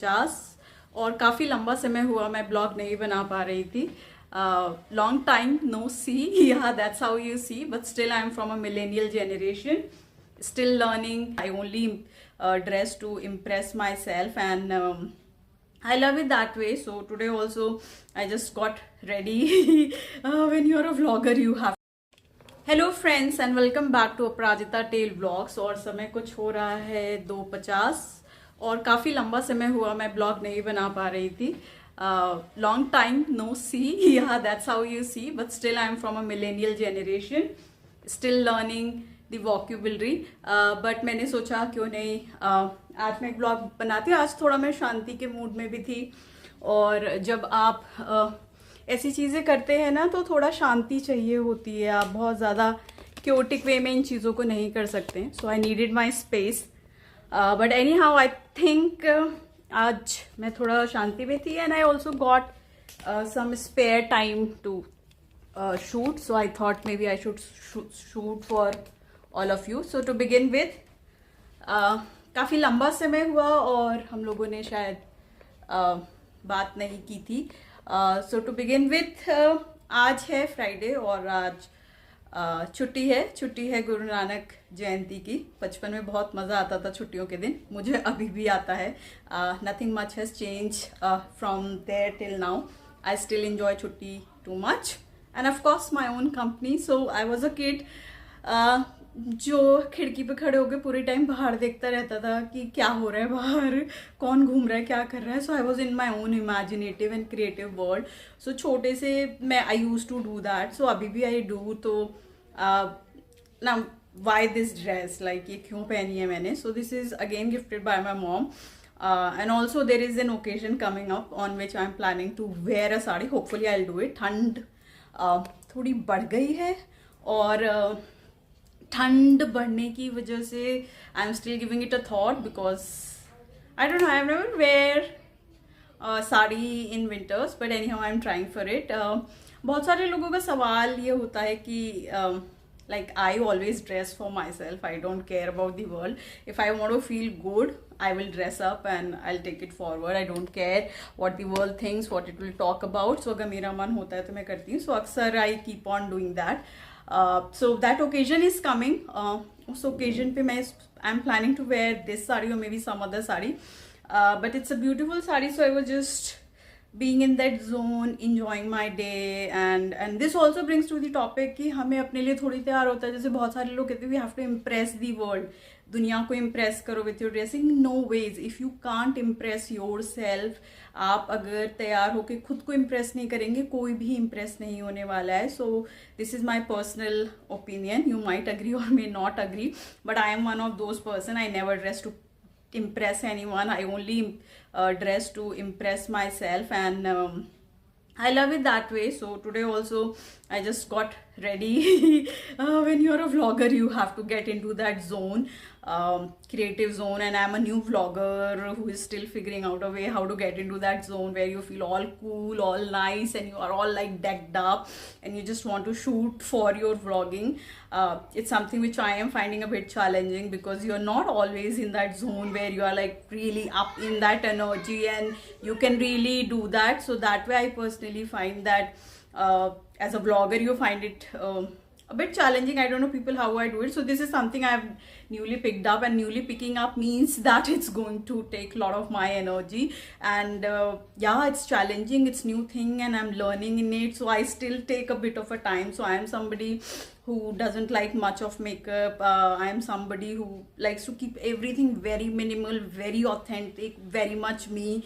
50 और काफ़ी लंबा समय हुआ मैं ब्लॉग नहीं बना पा रही थी. Long time no see. Yeah, that's how you see, but still I am from a millennial generation, still learning. I only dress to impress myself, and I love it that way. So today also I just got ready. When you're a vlogger you have. Hello friends and welcome back to Aparajita tale blogs. और समय कुछ हो रहा है 2:50 और काफ़ी लंबा समय हुआ मैं ब्लॉग नहीं बना पा रही थी. Long time no see. Yeah that's how you see, but still I am from a millennial generation, still learning the vocabulary. But मैंने सोचा क्यों नहीं आज मैं एक ब्लॉग बनाती. आज थोड़ा मैं शांति के मूड में भी थी, और जब आप ऐसी चीज़ें करते हैं ना तो थोड़ा शांति चाहिए होती है. आप बहुत ज़्यादा क्योटिक वे में इन चीज़ों को नहीं कर सकते. So I needed my space. But any how I think आज मैं थोड़ा शांति में थी, and I also got some spare time to shoot. So I thought may be I should shoot for all of you. So to begin with, काफ़ी लंबा समय हुआ और हम लोगों ने शायद बात नहीं की थी. सो टू बिगिन विथ, आज है फ्राइडे और आज छुट्टी है गुरु नानक जयंती की. बचपन में बहुत मज़ा आता था छुट्टियों के दिन, मुझे अभी भी आता है. Nothing much has change from there till now. I still enjoy छुट्टी too much, and of course my own company. So I was a kid जो खिड़की पे खड़े होकर पूरे टाइम बाहर देखता रहता था कि क्या हो रहा है बाहर, कौन घूम रहा है, क्या कर रहा है. So I was in my own imaginative and creative world. So छोटे से मैं I use to do that. So अभी भी आई डू. तो ना वाई दिस ड्रेस, लाइक ये क्यों पहनी है मैंने. So this is again gifted by my mom, and also there is an occasion coming up on which I am planning to wear a sari. Hopefully I will do it. ठंड थोड़ी बढ़ गई है, और ठंड बढ़ने की वजह से I am still giving it a thought, because I don't know, I have never wear sari in winters, but any how I am trying for it. बहुत सारे लोगों का सवाल ये होता है कि like I always dress for myself. I don't care about the world. If I want to feel good I will dress up and I'll take it forward. I don't care what the world thinks, what it will talk about. So अगर मेरा मन होता है तो मैं करती हूँ. So अक्सर I keep on doing that. So that occasion is coming. उस occasion पे मैं I'm planning to wear this saree or maybe some other saree. But it's a beautiful saree, so I was just being in that zone, enjoying my day, and this also brings to the topic कि हमें अपने लिए थोड़ी तैयार होता है. जैसे बहुत सारे लोग कहते हैं we have to impress the world. दुनिया को इम्प्रेस करो with your dressing. No ways. If you can't impress yourself, आप अगर तैयार होकर खुद को इम्प्रेस नहीं करेंगे, कोई भी इम्प्रेस नहीं होने वाला है. So this is my personal opinion. You might agree और may not agree, but I am one of those person. I never dress to impress anyone. I only dress to impress myself, and I love it that way. So today also I just got ready. When you're a vlogger you have to get into that zone, creative zone, and I'm a new vlogger who is still figuring out a way how to get into that zone where you feel all cool, all nice, and you are all like decked up and you just want to shoot for your vlogging. It's something which I am finding a bit challenging, because you're not always in that zone where you are like really up in that energy and you can really do that. So that way I personally find that as a vlogger you find it a bit challenging. I don't know people how I do it. So this is something I've newly picked up, and newly picking up means that it's going to take a lot of my energy, and yeah, it's challenging, it's new thing, and I'm learning in it. So I still take a bit of a time. So I am somebody who doesn't like much of makeup. I am somebody who likes to keep everything very minimal, very authentic, very much me.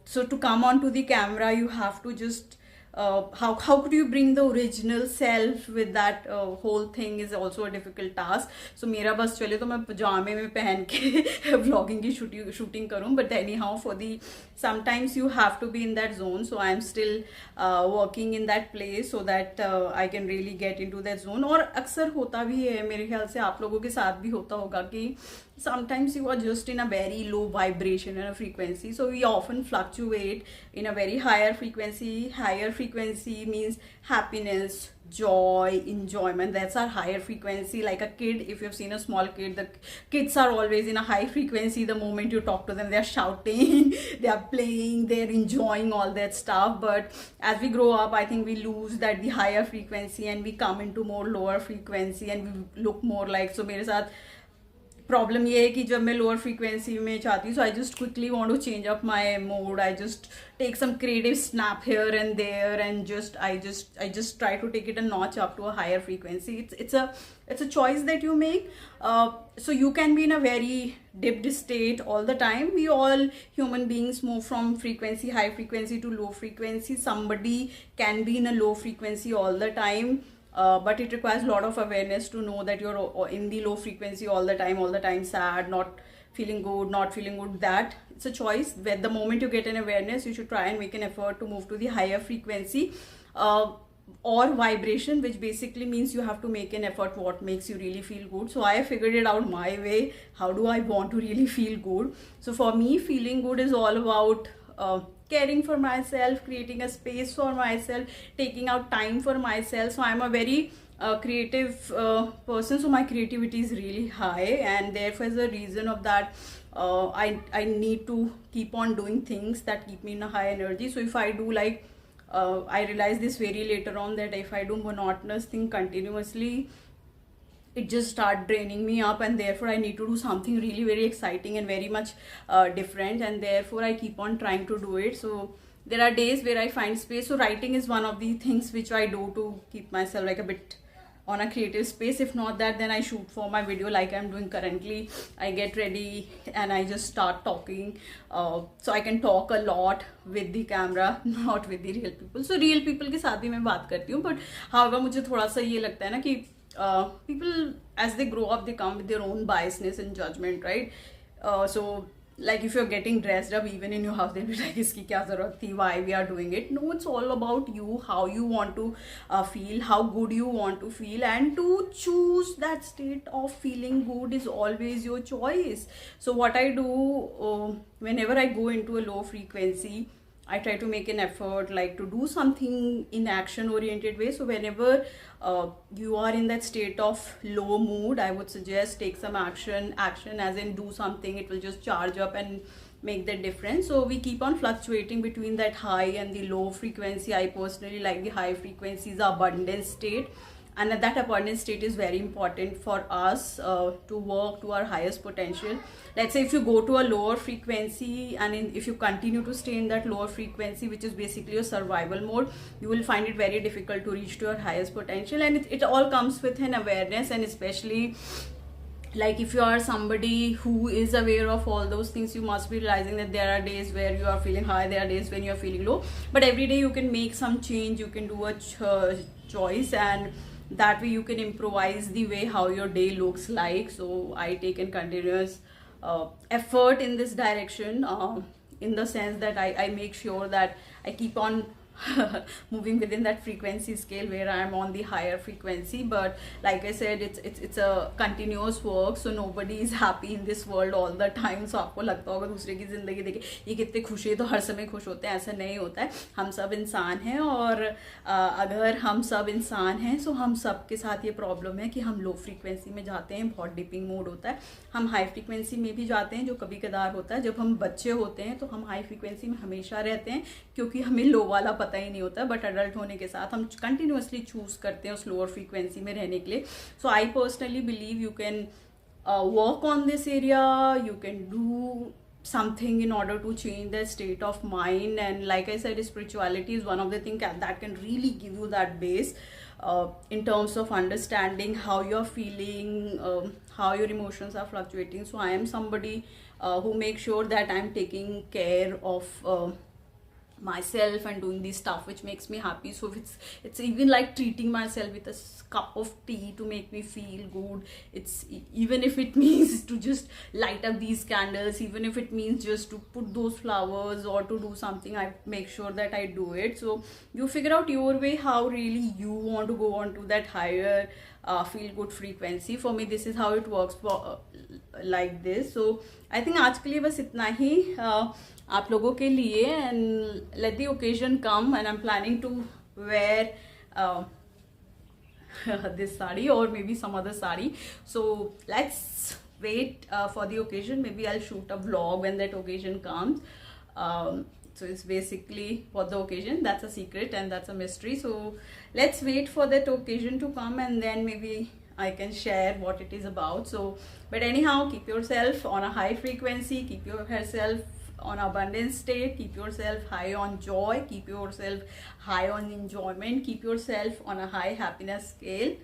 So to come onto the camera you have to just how could you bring the original self with that whole thing is also a difficult task. So मेरा बस चले तो मैं पजामे में पहन के vlogging की shooting करूँ, but anyhow for the sometimes you have to be in that zone. So I am still working in that place so that I can really get into that zone. और अक्सर होता भी है, मेरे ख्याल से आप लोगों के साथ भी होता होगा कि sometimes you are just in a very low vibration and a frequency. So we often fluctuate in a very higher frequency, higher frequency means happiness, joy, enjoyment. That's our higher frequency. Like a kid, if you've seen a small kid, the kids are always in a high frequency. The moment you talk to them, they're shouting, they're playing, they're enjoying all that stuff. But as we grow up, I think we lose that the higher frequency and we come into more lower frequency and we look more like, so मेरे साथ problem ये है कि जब मैं lower frequency में चाहती हूँ, so I just quickly want to change up my mood. I just take some creative snap here and there and just I just try to take it a notch up to a higher frequency. It's a choice that you make. So you can be in a very dipped state all the time. We all human beings move from frequency, high frequency to low frequency. Somebody can be in a low frequency all the time. But it requires a lot of awareness to know that you're in the low frequency all the time sad, not feeling good, that it's a choice. Where the moment you get an awareness, you should try and make an effort to move to the higher frequency or vibration, which basically means you have to make an effort what makes you really feel good. So I figured it out my way. How do I want to really feel good? So for me, feeling good is all about caring for myself, creating a space for myself, taking out time for myself. So I'm a very creative person, so my creativity is really high, and therefore as a reason of that, I need to keep on doing things that keep me in a high energy. So if I do like I realized this very later on, that if I do monotonous thing continuously, it just start draining me up, and therefore I need to do something really very exciting and very much different, and therefore I keep on trying to do it. So there are days where I find space. So writing is one of the things which I do to keep myself like a bit on a creative space. If not that, then I shoot for my video like I'm doing currently. I get ready and I just start talking, so I can talk a lot with the camera, not with the real people. So real people के साथ भी मैं बात करती हूँ, but however मुझे थोड़ा सा ये लगता है ना कि people as they grow up, they come with their own biasness and judgment, right? So like if you're getting dressed up even in your house, they'll be like, iski kya zarurat thi, why we are doing it? No, it's all about you, how you want to feel, how good you want to feel, and to choose that state of feeling good is always your choice. So what I do whenever I go into a low frequency, I try to make an effort like to do something in action oriented way. So whenever you are in that state of low mood, I would suggest take some action as in do something. It will just charge up and make the difference. So we keep on fluctuating between that high and the low frequency. I personally like the high frequencies, abundance state, and that abundance state is very important for us to work to our highest potential. Let's say if you go to a lower frequency, and if you continue to stay in that lower frequency, which is basically a survival mode, you will find it very difficult to reach to your highest potential. And it all comes with an awareness, and especially like if you are somebody who is aware of all those things, you must be realizing that there are days where you are feeling high, there are days when you are feeling low, but every day you can make some change, you can do a choice, and that way you can improvise the way how your day looks like. So I take in continuous effort in this direction, in the sense that I make sure that I keep on moving within that frequency scale where I am on the higher frequency. But like I said, it's a continuous work, so nobody is happy in this world all the time. So आपको लगता होगा दूसरे की जिंदगी देखे ये कितने खुश है तो हर समय खुश होते हैं, ऐसा नहीं होता है. हम सब इंसान हैं, और अगर हम सब इंसान हैं, सो हम सब के साथ ये प्रॉब्लम है कि हम लो फ्रीक्वेंसी में जाते हैं, बहुत डिपिंग मोड होता है. हम हाई फ्रीक्वेंसी में भी जाते हैं, जो कभी कदार होता है. जब हम बच्चे होते हैं तो हम हाई फ्रीक्वेंसी में हमेशा रहते हैं, क्योंकि हमें लो वाला पता ही नहीं होता. बट अडल्ट होने के साथ हम कंटिन्यूअसली चूज करते हैं उस लोअर फ्रीक्वेंसी में रहने के लिए. So I personally believe you can work on this area, you can do something in order to change that state of mind. And like I said, spirituality is one of the things that can really give you that base in terms of understanding how you're feeling, how your emotions are fluctuating. So I am somebody who makes sure that I'm taking care of myself and doing the stuff which makes me happy. So it's even like treating myself with a cup of tea to make me feel good. It's even if it means to just light up these candles, even if it means just to put those flowers or to do something, I make sure that I do it. So you figure out your way how really you want to go on to that higher feel good frequency. For me this is how it works for like this. So I think आज के लिए बस इतना ही आप लोगों के लिए. And let the occasion come, and I am planning to wear this sari or maybe some other sari. So let's wait for the occasion. Maybe I'll shoot a vlog when that occasion comes. So it's basically for the occasion, that's a secret and that's a mystery. So let's wait for that occasion to come, and then maybe I can share what it is about. So but anyhow, keep yourself on a high frequency, keep yourself on abundance state, keep yourself high on joy, keep yourself high on enjoyment, keep yourself on a high happiness scale.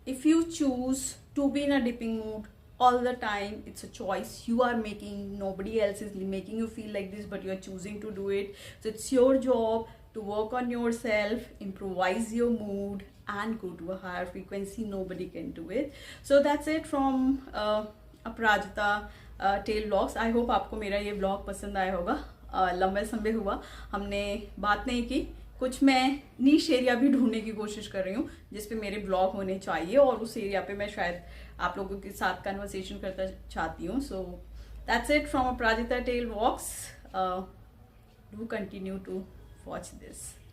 If you choose to be in a dipping mood all the time, it's a choice you are making. Nobody else is making you feel like this, but you are choosing to do it. So it's your job to work on yourself, improvise your mood, and go to a higher frequency. Nobody can do it. So that's it from Aparajita tale vlogs. I hope आपको मेरा ये vlog पसंद आया होगा. लंबे समय हुआ हमने बात नहीं की. कुछ मैं नीश एरिया भी ढूंढने की कोशिश कर रही हूँ जिस पे मेरे ब्लॉग होने चाहिए, और उस एरिया पे मैं शायद आप लोगों के साथ कन्वर्सेशन करना चाहती हूँ. So that's it from Aparajita tale vlogs. Do continue to watch this.